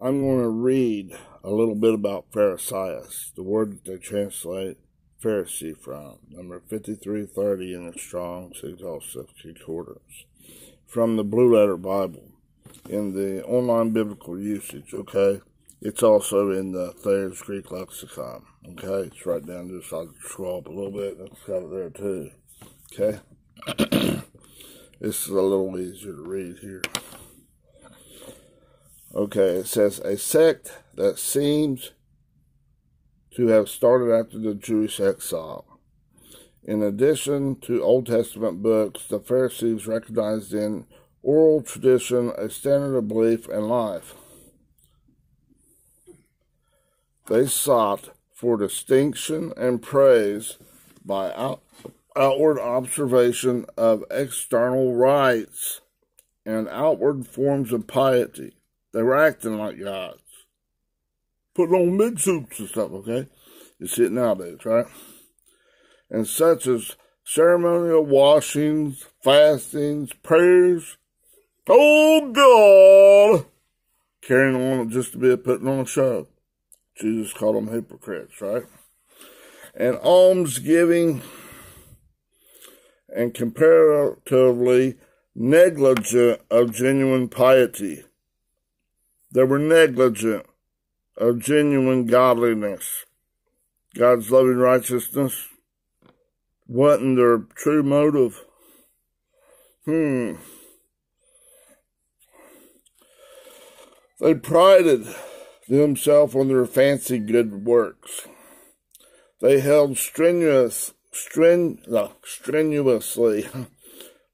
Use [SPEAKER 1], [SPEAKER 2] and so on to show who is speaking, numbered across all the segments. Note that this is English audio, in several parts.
[SPEAKER 1] I'm going to read a little bit about Pharisees, the word that they translate Pharisee from, number 5330 in the Strong 6/60 Concordance, from the Blue Letter Bible, in the online biblical usage, okay? It's also in the Thayer's Greek Lexicon, okay? It's right down this. I'll scroll up a little bit, and it's got it there too, okay? This is a little easier to read here. Okay, it says, a sect that seems to have started after the Jewish exile. In addition to Old Testament books, the Pharisees recognized in oral tradition a standard of belief and life. They sought for distinction and praise by outward observation of external rites and outward forms of piety. They were acting like gods, putting on big suits and stuff, okay? You see it nowadays, right? And such as ceremonial washings, fastings, prayers. Oh, God! Carrying on just to be putting on a show. Jesus called them hypocrites, right? And almsgiving and comparatively negligent of genuine piety. They were negligent of genuine godliness. God's loving righteousness wasn't their true motive. They prided themselves on their fancy good works. They held strenuously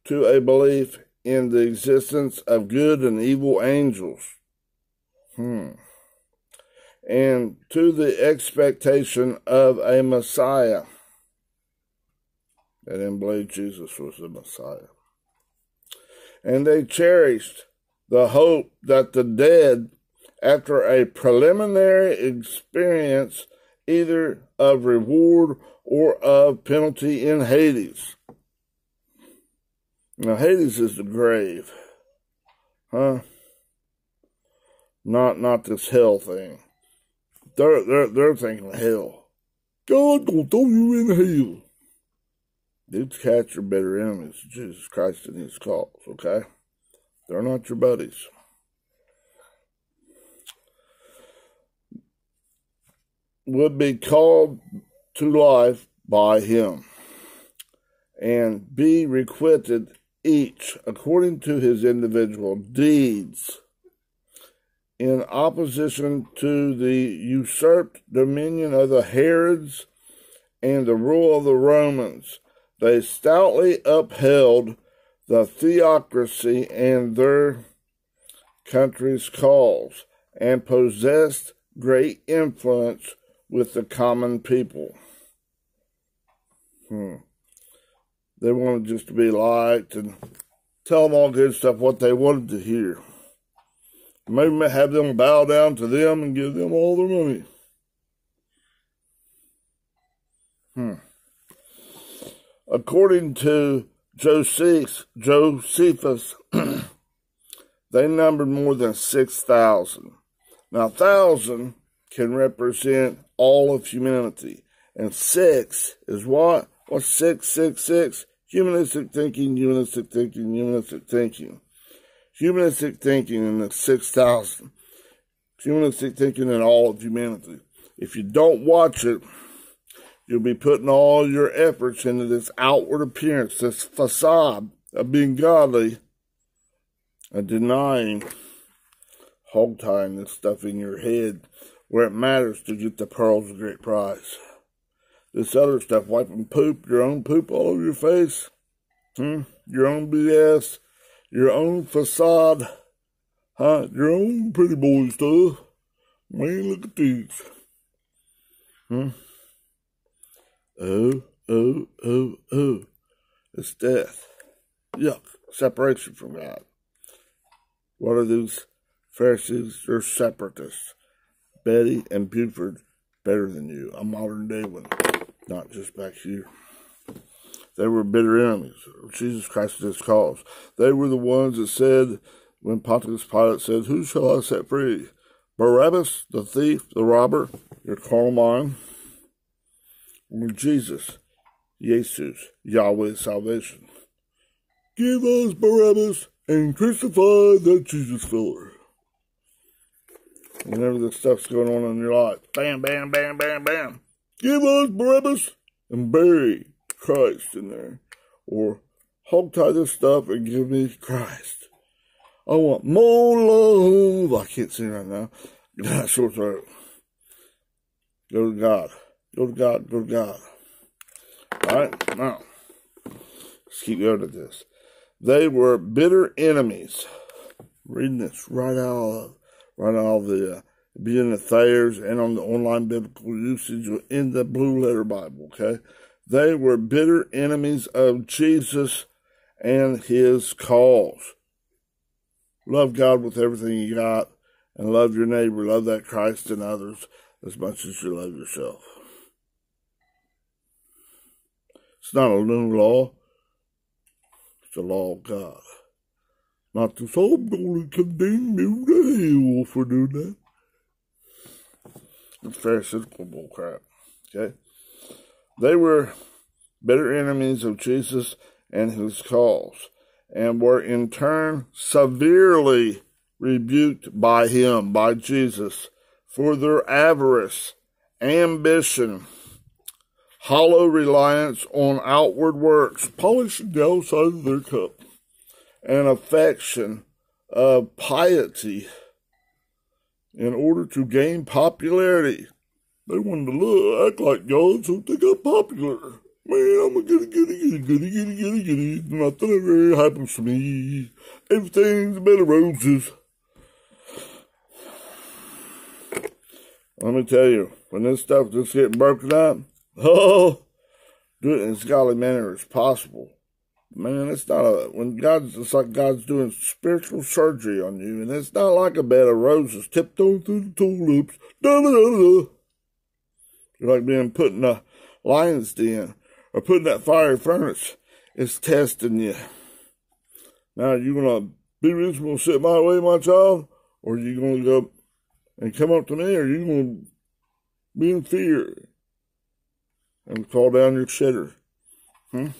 [SPEAKER 1] to a belief in the existence of good and evil angels. And to the expectation of a Messiah. They didn't believe Jesus was the Messiah. And they cherished the hope that the dead, after a preliminary experience either of reward or of penalty in Hades. Now, Hades is the grave. Not this hell thing. They're thinking hell. God gonna throw you in hell. These cats are better enemies of Jesus Christ and his cause, okay? They're not your buddies. Would be called to life by him and be requited each according to his individual deeds. In opposition to the usurped dominion of the Herods and the rule of the Romans, they stoutly upheld the theocracy and their country's cause, and possessed great influence with the common people. They wanted just to be liked and tell them all good stuff, what they wanted to hear. Maybe have them bow down to them and give them all their money. According to Josephus, they numbered more than 6,000. Now, 1,000 can represent all of humanity. And 6 is what? What's 666? Humanistic thinking, humanistic thinking, humanistic thinking. Humanistic thinking in the 6,000. Humanistic thinking in all of humanity. If you don't watch it, you'll be putting all your efforts into this outward appearance, this facade of being godly, and denying, hog-tying this stuff in your head where it matters to get the pearls of great price. This other stuff, wiping poop, your own poop all over your face, your own BS, your own facade, your own pretty boy stuff. Man, look at these. Oh. It's death. Yuck. Separation from God. What are these Pharisees? They're separatists. Betty and Buford, better than you. A modern day one. Not just back here. They were bitter enemies of Jesus Christ and his cause. They were the ones that said, when Pontius Pilate said, "Who shall I set free?" Barabbas, the thief, the robber, your carnal mind, or Jesus, Jesus, Yahweh's salvation. Give us Barabbas and crucify that Jesus filler. Whenever this stuff's going on in your life, bam, bam, bam, bam, bam. Give us Barabbas and bury Christ in there. Or hog tie this stuff and give me Christ. I want more love. I can't sing right now. God, sore throat. Go to God. Go to God. Go to God. Alright? Now, let's keep going to this. They were bitter enemies. Reading this right out of the beginning of Thayer's and on the online biblical usage in the Blue Letter Bible, okay? They were bitter enemies of Jesus and his cause. Love God with everything you got and love your neighbor. Love that Christ and others as much as you love yourself. It's not a new law. It's the law of God. Not to say I'm going to condemn you to hell for doing that. It's pharisaical bullcrap. Okay? They were bitter enemies of Jesus and his cause, and were in turn severely rebuked by him, by Jesus, for their avarice, ambition, hollow reliance on outward works, polishing the outside of their cup, and affection of piety in order to gain popularity. They wanted to act like God so they got popular. Man, I'm a goody. Nothing ever happens to me. Everything's a bed of roses. Let me tell you, when this stuff just getting broken up, do it in as godly manner as possible. Man, it's not it's like God's doing spiritual surgery on you, and it's not like a bed of roses tiptoeing through the tulips. You're like being put in a lion's den or put in that fiery furnace. It's testing you. Now, are you going to be reasonable and sit my way, my child? Or are you going to go and come up to me? Or are you going to be in fear and call down your shitter? In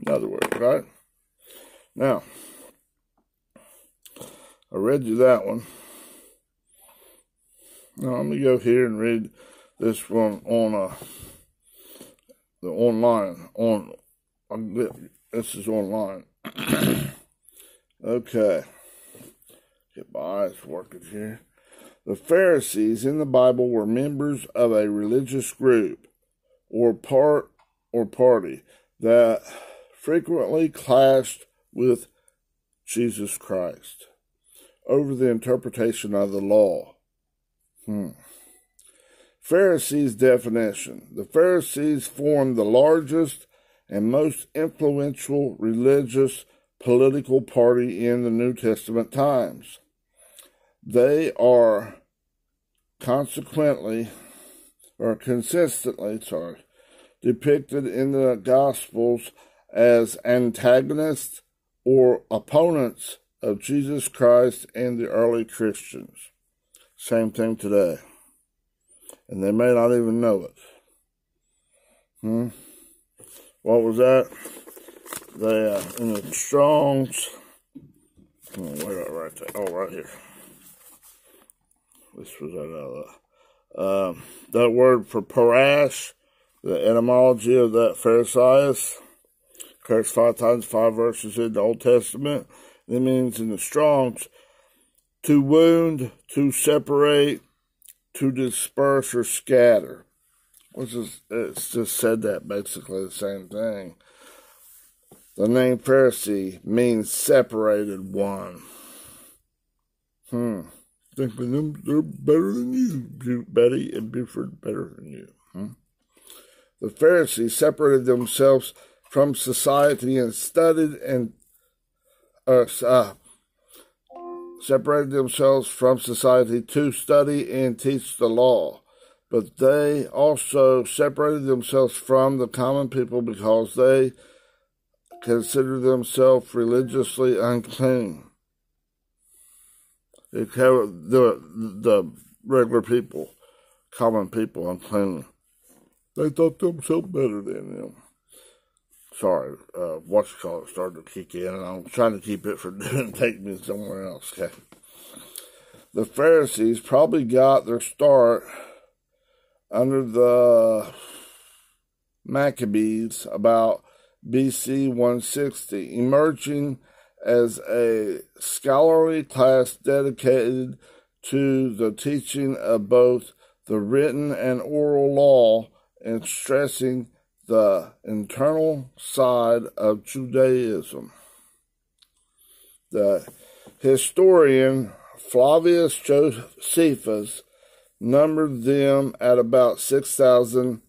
[SPEAKER 1] other words, right? Now, I read you that one. Now, let me go here and read this one on the online. This is online. Okay. Get my eyes working here. The Pharisees in the Bible were members of a religious group or party that frequently clashed with Jesus Christ over the interpretation of the law. Pharisees' definition. The Pharisees formed the largest and most influential religious political party in the New Testament times. They are consistently depicted in the Gospels as antagonists or opponents of Jesus Christ and the early Christians. Same thing today. And they may not even know it. What was that? They, in the Strong's, right there. Oh, right here. This was that word for parash, the etymology of that Pharisaeus, occurs 5 times, 5 verses in the Old Testament. It means in the Strong's to wound, to separate, to disperse or scatter. It's just said that basically the same thing. The name Pharisee means separated one. Thinking them they're better than you, Betty and Buford better than you. The Pharisees separated themselves from society and separated themselves from society to study and teach the law. But they also separated themselves from the common people because they considered themselves religiously unclean. It covered the regular people, common people, unclean. They thought themselves better than them. Sorry, whatchamacallit started to kick in, and I'm trying to keep it from taking me somewhere else, okay? The Pharisees probably got their start under the Maccabees about BC 160, emerging as a scholarly class dedicated to the teaching of both the written and oral law and stressing the internal side of Judaism. The historian Flavius Josephus numbered them at about 6,000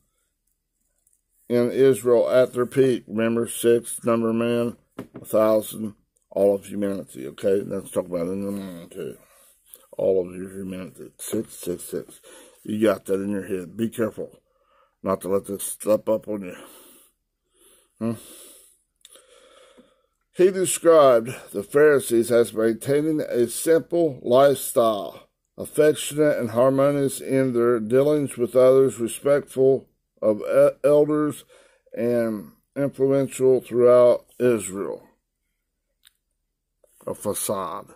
[SPEAKER 1] in Israel at their peak. Remember, 6, number man, 1,000, all of humanity. Okay, let's talk about it in the morning too. All of your humanity. 666. You got that in your head. Be careful not to let this slip up on you. He described the Pharisees as maintaining a simple lifestyle, affectionate and harmonious in their dealings with others, respectful of elders, and influential throughout Israel. A facade.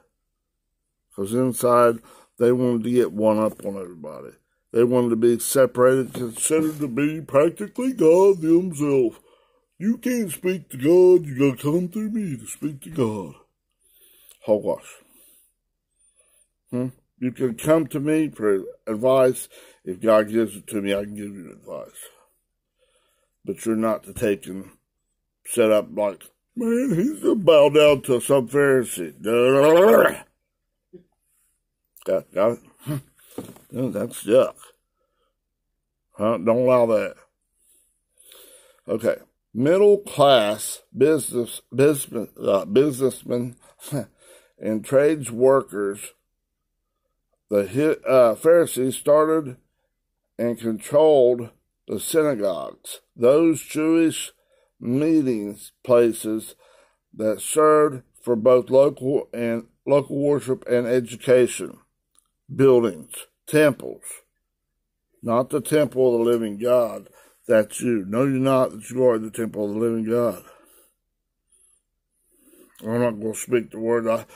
[SPEAKER 1] Because inside, they wanted to get one up on everybody. They wanted to be separated, considered to be practically God themselves. You can't speak to God, you gotta come through me to speak to God. Hogwash. You can come to me for advice. If God gives it to me, I can give you advice. But you're not to take and set up like, man, he's gonna bow down to some Pharisee. Got it? No, that's yuck. Don't allow that. Okay. Middle class businessmen and trades workers, the Pharisees started and controlled the synagogues, those Jewish meetings places that served for both local worship and education, buildings, temples, not the temple of the living God. That's you. No, you're not. That you are the temple of the living God. I'm not going to speak the word. I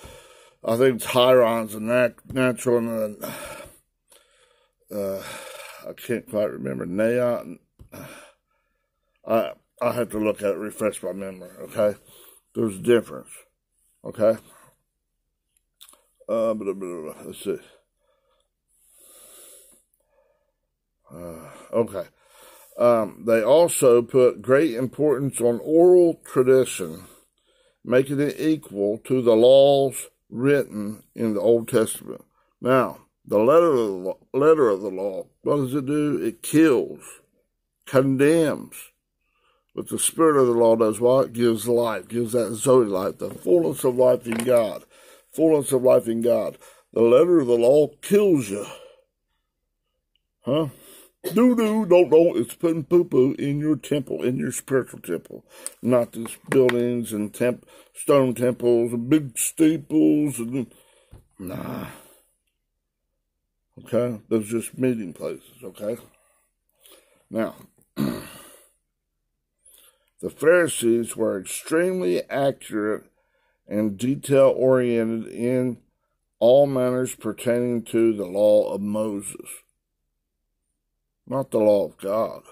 [SPEAKER 1] think Tyron's a natural, and I can't quite remember. Neon. I have to look at it, refresh my memory. Okay, there's a difference. Okay. Let's see. Okay. They also put great importance on oral tradition, making it equal to the laws written in the Old Testament. Now, the letter of the law, what does it do? It kills, condemns. But the spirit of the law does what? Gives life, gives that Zoe life, the fullness of life in God. Fullness of life in God. The letter of the law kills you. Don't. It's putting poo-poo in your temple, in your spiritual temple. Not just buildings and stone temples and big steeples. Nah. Okay? Those are just meeting places, okay? Now, the Pharisees were extremely accurate and detail-oriented in all matters pertaining to the law of Moses. Not the law of God.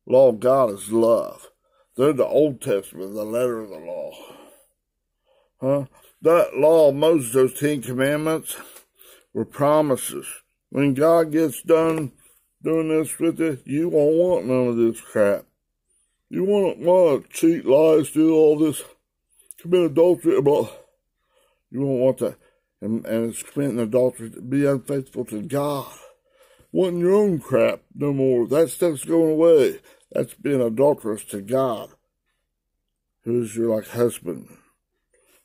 [SPEAKER 1] The law of God is love. They're the Old Testament, the letter of the law. That law of Moses, those 10 commandments, were promises. When God gets done doing this with you, you won't want none of this crap. You won't want to cheat, lie, steal all this, commit adultery, blah. You won't want that. And it's committing adultery to be unfaithful to God. Wanting your own crap no more. That stuff's going away. That's being adulterous to God, who's your husband.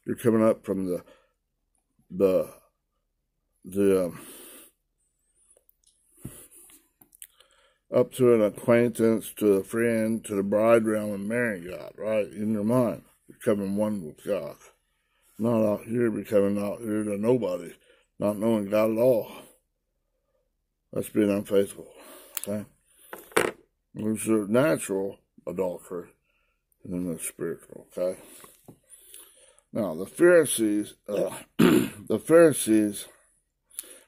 [SPEAKER 1] You're coming up from the up to an acquaintance, to a friend, to the bride realm, and marrying God, right? In your mind, becoming one with God. Not out here becoming out here to nobody. not knowing God at all. That's being unfaithful. Okay? There's the natural adultery, and then there's spiritual. Okay? Now, the Pharisees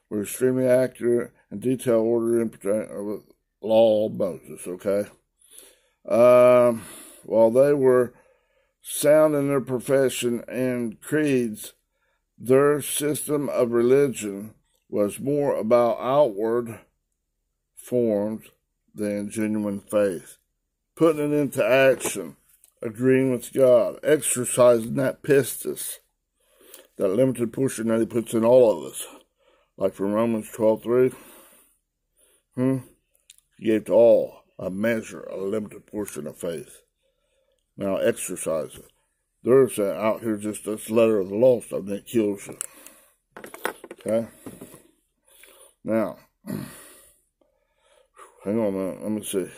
[SPEAKER 1] were extremely accurate and detailed order in the law of Moses. Okay? While they were sound in their profession and creeds, their system of religion was more about outward forms than genuine faith. Putting it into action, agreeing with God, exercising that pistis, that limited portion that he puts in all of us. Like from Romans 12:3. He gave to all a measure, a limited portion of faith. Now exercise it. There's out here just this letter of the law stuff that kills you. Okay? Now, hang on a minute. Let me see.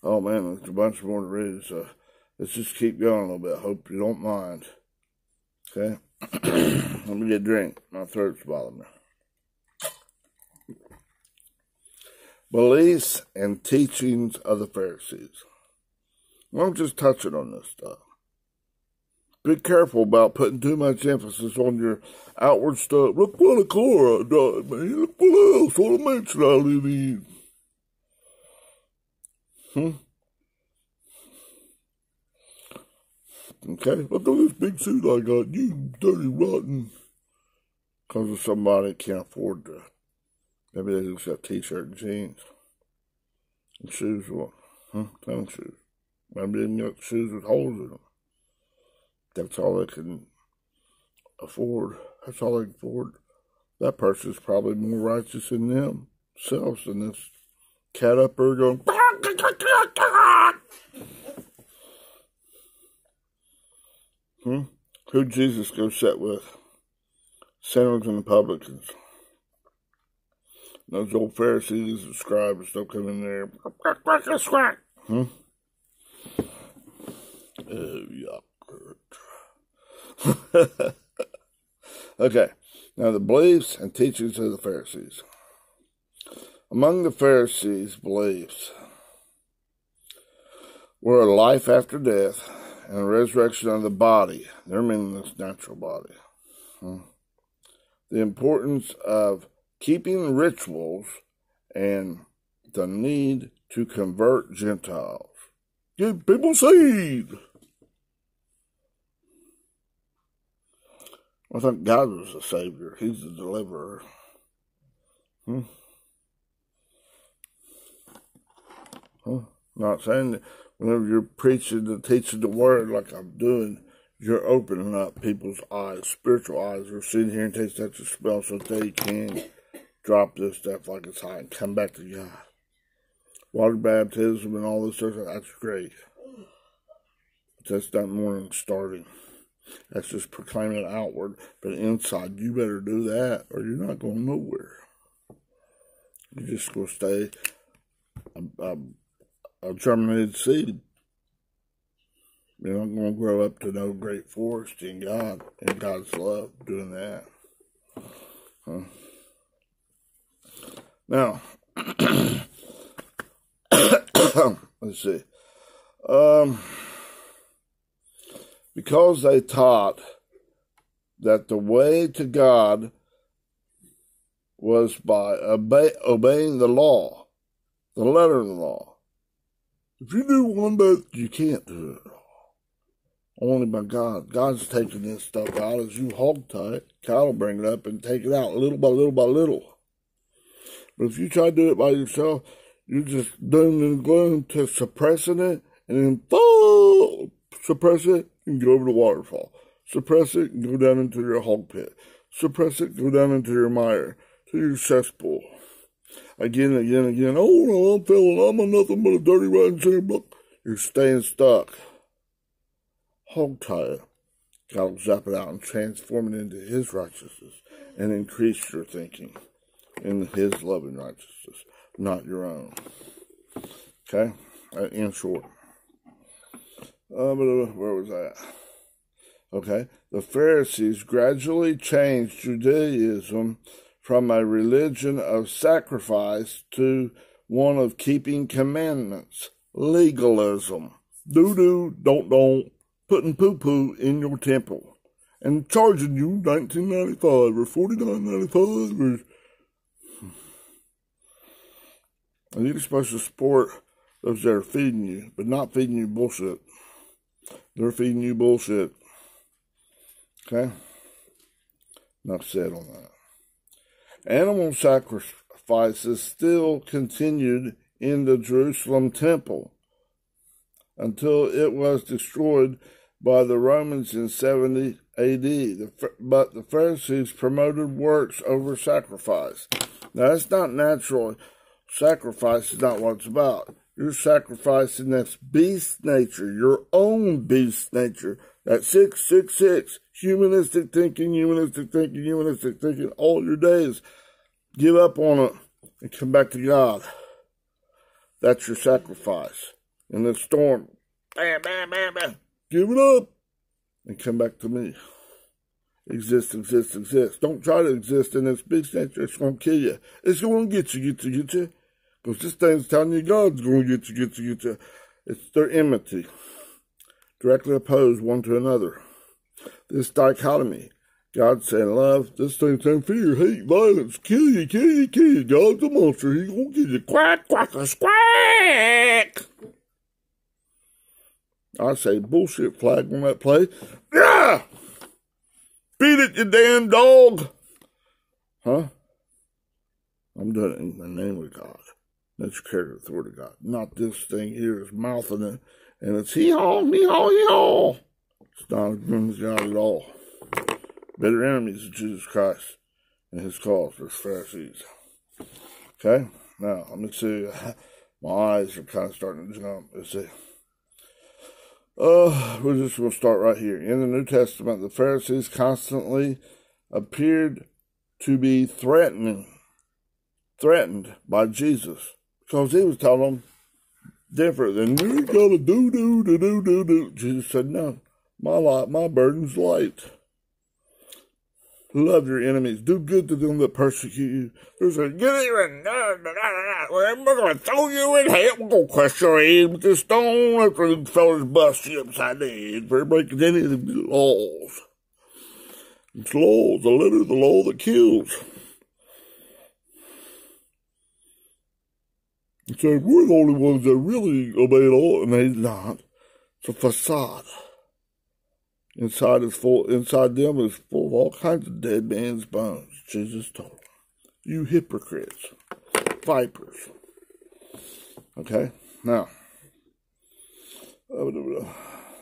[SPEAKER 1] Oh man, there's a bunch more to read, so let's just keep going a little bit. Hope you don't mind. Okay? Let me get a drink. My throat's bothering me. Beliefs and teachings of the Pharisees. I'm just touching on this stuff. Be careful about putting too much emphasis on your outward stuff. Look what a car I drive, man. Look what else, what a mansion I live in. Okay, look at this big suit I got. You dirty rotten. Because of somebody that can't afford to. Maybe they just got t-shirt and jeans. And shoes, what? Tennis shoes. Maybe they even got shoes with holes in them. That's all they can afford. That's all they can afford. That person's probably more righteous in themselves than this cat up there going. Who'd Jesus go sit with? Sinners and the publicans. Those old Pharisees and scribes don't come in there. Oh, yuck. Okay, now the beliefs and teachings of the Pharisees. Among the Pharisees' beliefs were a life after death and a resurrection of the body. They're meaning this natural body. The importance of keeping rituals and the need to convert Gentiles. Get people saved. I think God was the Savior. He's the deliverer. Not saying that whenever you're preaching and teaching the word like I'm doing, you're opening up people's eyes, spiritual eyes. They're sitting here and taking such a spell so they can drop this stuff like it's hot and come back to God. Water baptism and all this stuff, that's great. But that's not more than starting. That's just proclaiming it outward. But inside, you better do that or you're not going nowhere. You're just going to stay a germinated seed. You're not going to grow up to no great forest in God and God's love doing that. Now, let's see. Because they taught that the way to God was by obeying the law, the letter of the law. If you do one bit, you can't do it. Only by God. God's taking this stuff out as you hog tie it. God will bring it up and take it out little by little by little. But if you try to do it by yourself, you're just doom and gloom to suppressing it and then suppress it and go over the waterfall. Suppress it and go down into your hog pit. Suppress it, go down into your mire, to your cesspool. Again. Oh, no, I'm nothing but a dirty rotten sinner. You're staying stuck. Hog tie it. God will zap it out and transform it into His righteousness and increase your thinking in His loving righteousness, not your own. Okay? In short. Where was I at? Okay, the Pharisees gradually changed Judaism from a religion of sacrifice to one of keeping commandments, legalism. Do, don't, putting poo-poo in your temple and charging you $19.95 or $49.95. And you're supposed to support those that are feeding you, but not feeding you bullshit. They're feeding you bullshit. Okay? Enough said on that. Animal sacrifices still continued in the Jerusalem temple until it was destroyed by the Romans in 70 AD. But the Pharisees promoted works over sacrifice. Now, that's not natural. Sacrifice is not what it's about. You're sacrificing this beast nature, your own beast nature. That 666, humanistic thinking, all your days. Give up on it and come back to God. That's your sacrifice. In the storm, bam, bam, bam, bam. Give it up and come back to me. Exist. Don't try to exist in this beast nature. It's going to kill you. It's going to get you. Because this thing's telling you God's going to get you. It's their enmity. Directly opposed one to another. This dichotomy. God saying love. This thing's saying fear, hate, violence. Kill you. God's a monster. He's going to kill you. Quack, squack. I say bullshit flag on that play. Yeah! Beat it, you damn dog. Huh? I'm doing it in the name of God. That's your character, the word of God. Not this thing here is mouthing it, and it's hee-haw, me-haw, hee-haw. It's not against God at all. Better enemies of Jesus Christ and his cause, those Pharisees. Okay? Now, let me see. My eyes are kind of starting to jump. Let's see. We're just going to start right here. In the New Testament, the Pharisees constantly appeared to be threatened by Jesus. Because he was telling them different than you gotta do. Jesus said, no, my burden's light. Love your enemies. Do good to them that persecute you. There's a get even. We're gonna throw you in hell. We're gonna crush your head with this stone after the fellas bust you upside the head for breaking any of the laws. It's laws, the letter of the law that kills. He said, we're the only ones that really obey the law, and they're not. It's a facade. Inside them is full of all kinds of dead man's bones. Jesus told them, you hypocrites, vipers. Okay, now,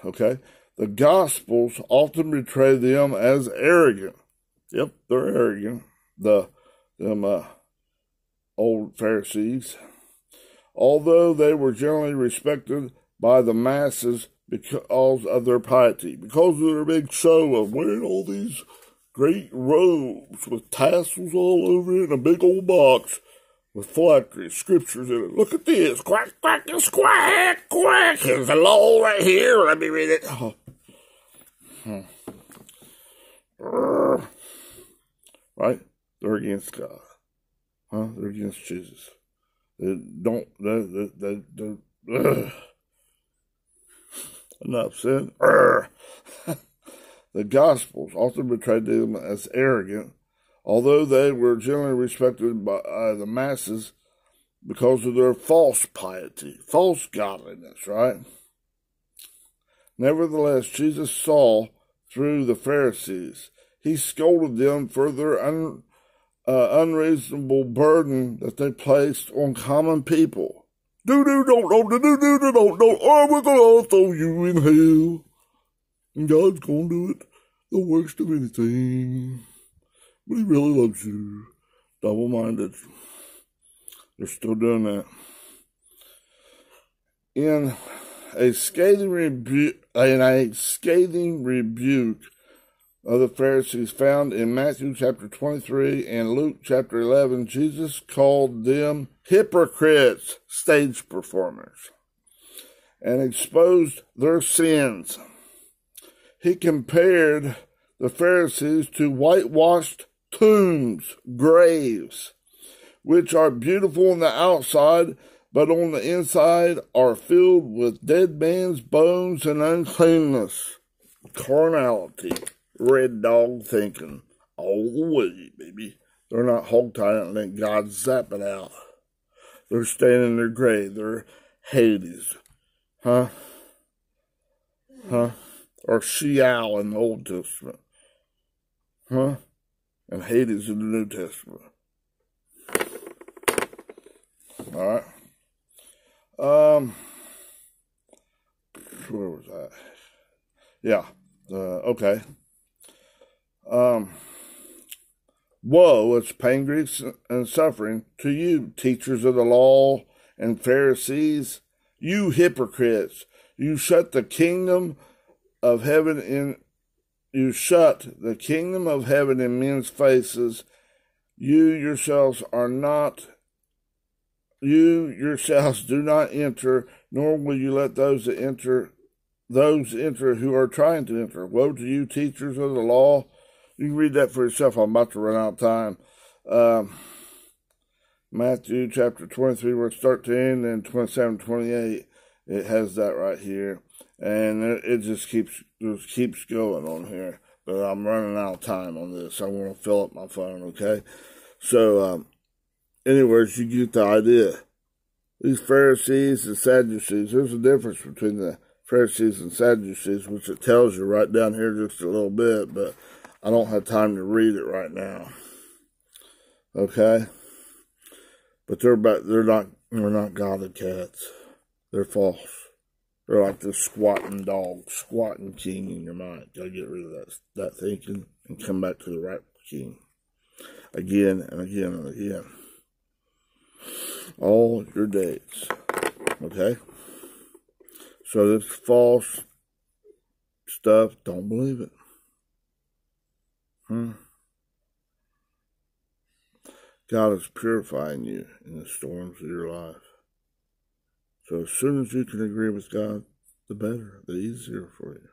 [SPEAKER 1] okay, the Gospels often portray them as arrogant. Yep, they're arrogant. Them old Pharisees. Although they were generally respected by the masses because of their piety, because of their big show of wearing all these great robes with tassels all over it and a big old box with phylacteries, scriptures in it. Look at this. Quack, quack, squack, quack. Here's the law right here. Let me read it. Right? They're against God. They're against Jesus. Enough said. The Gospels often portrayed them as arrogant, although they were generally respected by the masses because of their false piety, false godliness, right? Nevertheless, Jesus saw through the Pharisees. He scolded them for their unreasonable burden that they placed on common people. Don't, or we're going to throw you in hell. And God's going to do it the worst of anything. But he really loves you. Double-minded. They're still doing that. In a scathing rebuke of the Pharisees found in Matthew chapter 23 and Luke chapter 11, Jesus called them hypocrites, stage performers, and exposed their sins. he compared the Pharisees to whitewashed tombs, graves, which are beautiful on the outside, but on the inside are filled with dead man's bones and uncleanness. Carnality, red dog thinking, all the way, baby. They're not hogtying and letting God zap it out. They're staying in their grave. They're Hades. Huh? Or Sheol in the Old Testament. Huh? And Hades in the New Testament. Alright. Where was that? Yeah. Okay. Woe, it's pain, grief, and suffering to you, teachers of the law and Pharisees, you hypocrites. You shut the kingdom of heaven in men's faces. You yourselves do not enter, nor will you let those enter who are trying to enter. Woe to you, teachers of the law. You can read that for yourself. I'm about to run out of time. Matthew chapter 23, verse 13, and 27, 28. It has that right here. And it just keeps going on here. But I'm running out of time on this. I want to fill up my phone, okay? So, anyways, you get the idea. These Pharisees and Sadducees, there's a difference between the Pharisees and Sadducees, which it tells you right down here just a little bit, but I don't have time to read it right now. Okay? But they're not godly cats. They're false. They're like this squatting dog, squatting king in your mind. Gotta get rid of that thinking and come back to the right king. Again and again and again. All your days. Okay? So this false stuff, don't believe it. God is purifying you in the storms of your life. So as soon as you can agree with God, the better, the easier for you.